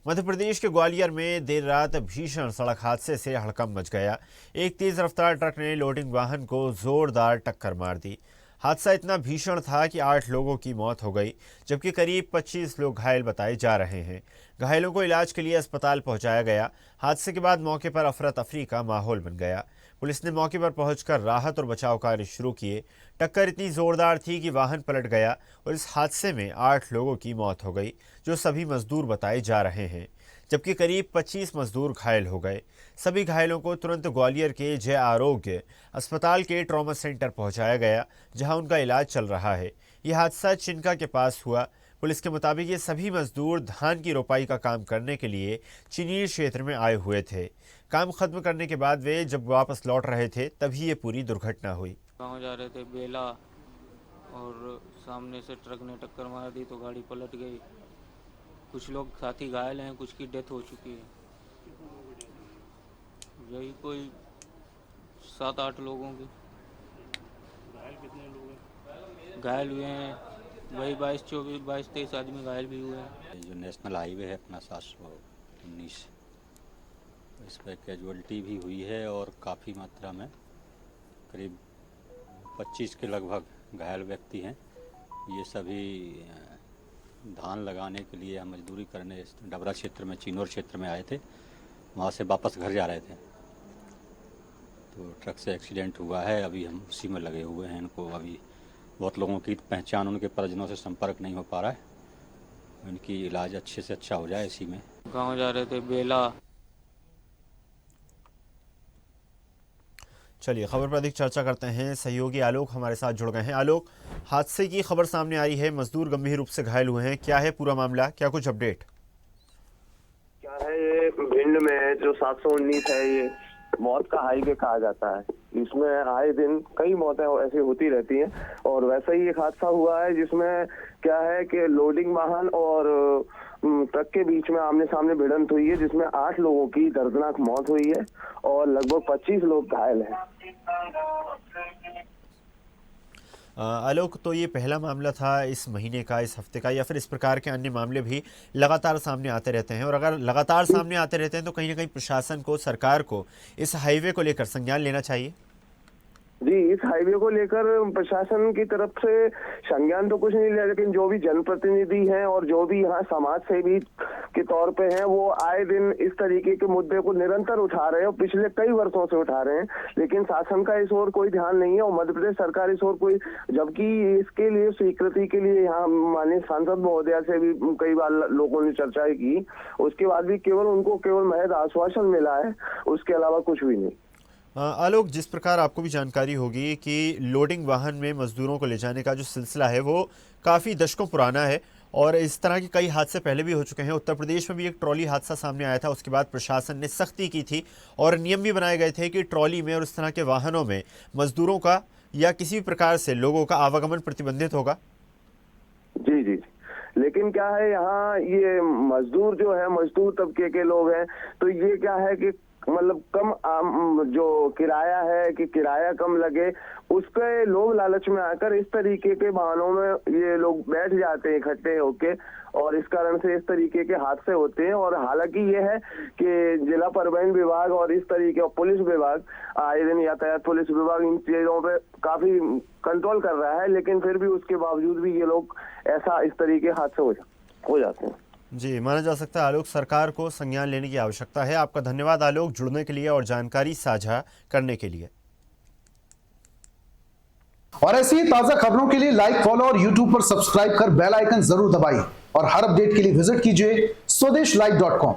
मध्य प्रदेश के ग्वालियर में देर रात भीषण सड़क हादसे से हड़कंप मच गया। एक तेज रफ्तार ट्रक ने लोडिंग वाहन को जोरदार टक्कर मार दी। हादसा इतना भीषण था कि 8 लोगों की मौत हो गई, जबकि करीब 25 लोग घायल बताए जा रहे हैं। घायलों को इलाज के लिए अस्पताल पहुंचाया गया। हादसे के बाद मौके पर अफरा तफरी का माहौल बन गया। पुलिस ने मौके पर पहुंचकर राहत और बचाव कार्य शुरू किए। टक्कर इतनी जोरदार थी कि वाहन पलट गया और इस हादसे में 8 लोगों की मौत हो गई, जो सभी मजदूर बताए जा रहे हैं, जबकि करीब 25 मजदूर घायल हो गए। सभी घायलों को तुरंत ग्वालियर के जय आरोग्य अस्पताल के ट्रॉमा सेंटर पहुंचाया गया, जहां उनका इलाज चल रहा है। यह हादसा चिनका के पास हुआ। पुलिस के मुताबिक ये सभी मजदूर धान की रोपाई का काम करने के लिए चिनीर क्षेत्र में आए हुए थे। काम खत्म करने के बाद वे जब वापस लौट रहे थे, तभी ये पूरी दुर्घटना हुई। गाँव जा रहे थे बेला और सामने से ट्रक ने टक्कर मार दी तो गाड़ी पलट गई। कुछ लोग साथी घायल हैं, कुछ की डेथ हो चुकी है। यही कोई 7-8 लोगों की। घायल कितने लोग हैं? घायल हुए हैं वही 22-23 आदमी घायल भी हुए हैं। जो नेशनल हाईवे है अपना 719, इस पर कैजुअल्टी भी हुई है और काफ़ी मात्रा में करीब 25 के लगभग घायल व्यक्ति हैं। ये सभी धान लगाने के लिए या मजदूरी करने डबरा क्षेत्र में, चिनौर क्षेत्र में आए थे। वहाँ से वापस घर जा रहे थे तो ट्रक से एक्सीडेंट हुआ है। अभी हम उसी में लगे हुए हैं। इनको अभी बहुत लोगों की पहचान, उनके परिजनों से संपर्क नहीं हो पा रहा है। इनकी इलाज अच्छे से अच्छा हो जाए इसी में। गाँव जा रहे थे बेला। चलिए खबर पर अधिक चर्चा करते हैं। सहयोगी आलोक हमारे साथ जुड़ गए हैं। आलोक, हादसे की खबर सामने आई है, मजदूर गंभीर रूप से घायल हुए हैं, क्या है पूरा मामला, क्या कुछ अपडेट? क्या है, ये भिंड में जो 719 है, ये मौत का हाईवे कहा जाता है। इसमें आए दिन कई मौतें ऐसी होती रहती हैं और वैसा ही एक हादसा हुआ है जिसमें क्या है कि लोडिंग वाहन और ट्रक के बीच में आमने सामने भिड़ंत हुई है, जिसमें 8 लोगों की दर्दनाक मौत हुई है और लगभग 25 लोग घायल हैं। आलोक, तो ये पहला मामला था इस महीने का, इस हफ्ते का, या फिर इस प्रकार के अन्य मामले भी लगातार सामने आते रहते हैं? और अगर लगातार सामने आते रहते हैं तो कहीं ना कहीं प्रशासन को, सरकार को इस हाईवे को लेकर संज्ञान लेना चाहिए। जी, इस हाईवे को लेकर प्रशासन की तरफ से संज्ञान तो कुछ नहीं लिया, लेकिन जो भी जनप्रतिनिधि हैं और जो भी यहाँ समाज सेवी के तौर पे हैं, वो आए दिन इस तरीके के मुद्दे को निरंतर उठा रहे हैं और पिछले कई वर्षों से उठा रहे हैं, लेकिन शासन का इस ओर कोई ध्यान नहीं है और मध्य प्रदेश सरकार इस ओर कोई, जबकि इसके लिए स्वीकृति के लिए यहाँ माननीय सांसद महोदया से भी कई बार लोगों ने चर्चा की, उसके बाद भी उनको केवल महज आश्वासन मिला है, उसके अलावा कुछ भी नहीं। आलोक, जिस प्रकार आपको भी जानकारी होगी कि लोडिंग वाहन में मजदूरों को ले जाने का जो सिलसिला है वो काफ़ी दशकों पुराना है और इस तरह के कई हादसे पहले भी हो चुके हैं। उत्तर प्रदेश में भी एक ट्रॉली हादसा सामने आया था, उसके बाद प्रशासन ने सख्ती की थी और नियम भी बनाए गए थे कि ट्रॉली में और इस तरह के वाहनों में मजदूरों का या किसी भी प्रकार से लोगों का आवागमन प्रतिबंधित होगा। जी जी, लेकिन क्या है, यहाँ ये मजदूर जो है, मजदूर तबके के लोग हैं, तो ये क्या है कि मतलब कम जो किराया है कि किराया कम लगे, उसके लोग लालच में आकर इस तरीके के वाहनों में ये लोग बैठ जाते हैं इकट्ठे होके और इस कारण से इस तरीके के हादसे होते हैं। और हालांकि ये है कि जिला परिवहन विभाग और इस तरीके और पुलिस विभाग, आए दिन यातायात पुलिस विभाग इन चीजों पे काफी कंट्रोल कर रहा है, लेकिन फिर भी उसके बावजूद भी ये लोग ऐसा इस तरीके हादसे हो जाते हैं। जी, माना जा सकता है आलोक, सरकार को संज्ञान लेने की आवश्यकता है। आपका धन्यवाद आलोक, जुड़ने के लिए और जानकारी साझा करने के लिए। और ऐसी ही ताजा खबरों के लिए लाइक, फॉलो और यूट्यूब पर सब्सक्राइब कर बेल आइकन जरूर दबाइए और हर अपडेट के लिए विजिट कीजिए स्वदेशलाइव.com।